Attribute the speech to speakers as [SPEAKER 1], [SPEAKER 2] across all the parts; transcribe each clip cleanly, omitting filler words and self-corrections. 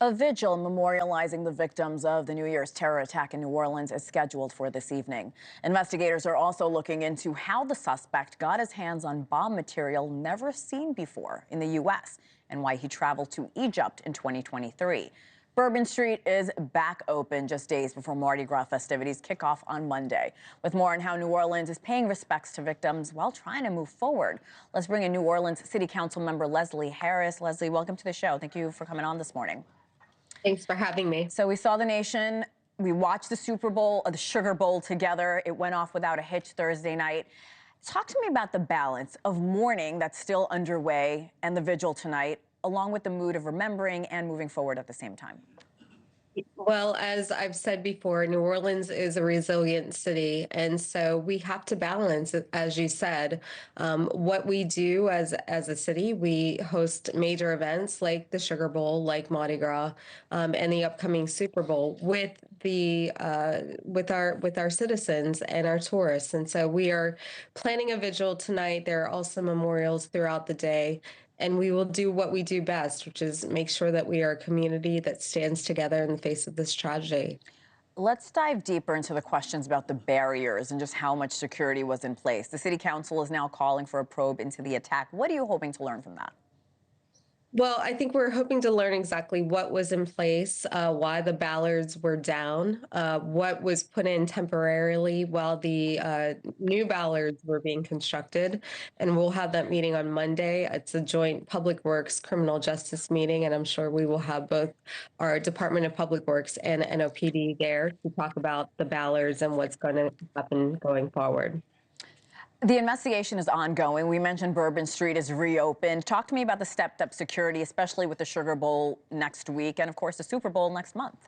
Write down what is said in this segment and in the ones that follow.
[SPEAKER 1] A vigil memorializing the victims of the New Year's terror attack in New Orleans is scheduled for this evening. Investigators are also looking into how the suspect got his hands on bomb material never seen before in the U.S. and why he traveled to Egypt in 2023. Bourbon Street is back open just days before Mardi Gras festivities kick off on Monday. With more on how New Orleans is paying respects to victims while trying to move forward, let's bring in New Orleans City Council member Lesli Harris. Lesli, welcome to the show. Thank you for coming on this morning.
[SPEAKER 2] Thanks for having me.
[SPEAKER 1] So we saw the nation, we watched the Super Bowl, the Sugar Bowl together. It went off without a hitch Thursday night. Talk to me about the balance of mourning that's still underway and the vigil tonight, along with the mood of remembering and moving forward at the same time.
[SPEAKER 2] Well, as I've said before, New Orleans is a resilient city, and so we have to balance, as you said, what we do as a city. We host major events like the Sugar Bowl, like Mardi Gras, and the upcoming Super Bowl with our citizens and our tourists. And so we are planning a vigil tonight. There are also memorials throughout the day. And we will do what we do best, which is make sure that we are a community that stands together in the face of this tragedy.
[SPEAKER 1] Let's dive deeper into the questions about the barriers and just how much security was in place. The City Council is now calling for a probe into the attack. What are you hoping to learn from that?
[SPEAKER 2] Well, I think we're hoping to learn exactly what was in place, why the ballards were down, what was put in temporarily while the new ballards were being constructed. And we'll have that meeting on Monday. It's a joint Public Works Criminal Justice meeting, and I'm sure we will have both our Department of Public Works and NOPD there to talk about the ballards and what's going to happen going forward.
[SPEAKER 1] The investigation is ongoing. We mentioned Bourbon Street is reopened. Talk to me about the stepped-up security, especially with the Sugar Bowl next week and, of course, the Super Bowl next month.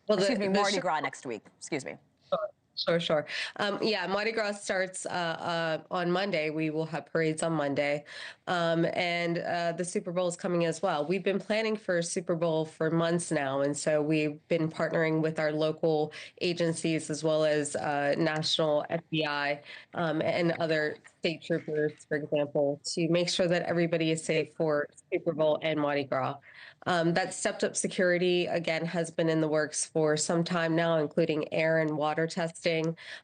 [SPEAKER 1] Well, Mardi Gras next week. Excuse me.
[SPEAKER 2] Sure. Yeah, Mardi Gras starts on Monday. We will have parades on Monday. And the Super Bowl is coming as well. We've been planning for a Super Bowl for months now. And so we've been partnering with our local agencies as well as national FBI and other state troopers, for example, to make sure that everybody is safe for Super Bowl and Mardi Gras. That stepped up security, again, has been in the works for some time now, including air and water testing.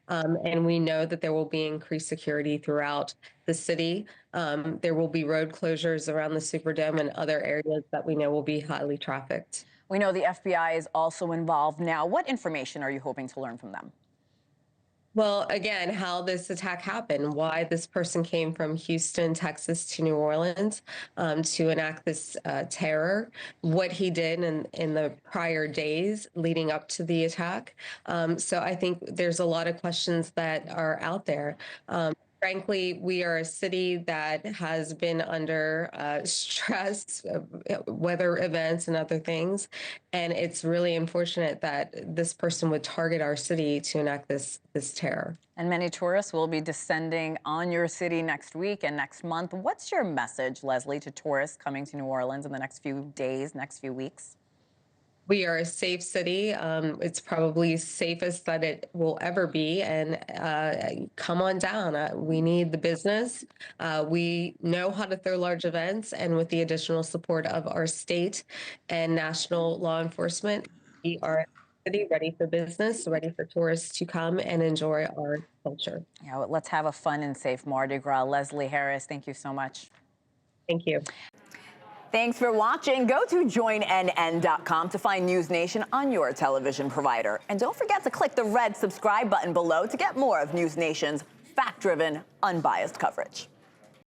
[SPEAKER 2] And we know that there will be increased security throughout the city. There will be road closures around the Superdome and other areas that we know will be highly trafficked.
[SPEAKER 1] We know the FBI is also involved now. What information are you hoping to learn from them?
[SPEAKER 2] Well, again, how this attack happened, why this person came from Houston, Texas to New Orleans to enact this terror, what he did in the prior days leading up to the attack. So I think there's a lot of questions that are out there. Frankly, we are a city that has been under stress, weather events and other things. And it's really unfortunate that this person would target our city to enact this terror.
[SPEAKER 1] And many tourists will be descending on your city next week and next month. What's your message, Lesli, to tourists coming to New Orleans in the next few days, next few weeks?
[SPEAKER 2] We are a safe city. It's probably safest that it will ever be. And come on down. We need the business. We know how to throw large events. And with the additional support of our state and national law enforcement, we are a city ready for business, ready for tourists to come and enjoy our culture.
[SPEAKER 1] Yeah, well, let's have a fun and safe Mardi Gras. Lesli Harris, thank you so much.
[SPEAKER 2] Thank you.
[SPEAKER 1] Thanks for watching. Go to joinnn.com to find NewsNation on your television provider. And don't forget to click the red subscribe button below to get more of NewsNation's fact-driven, unbiased coverage.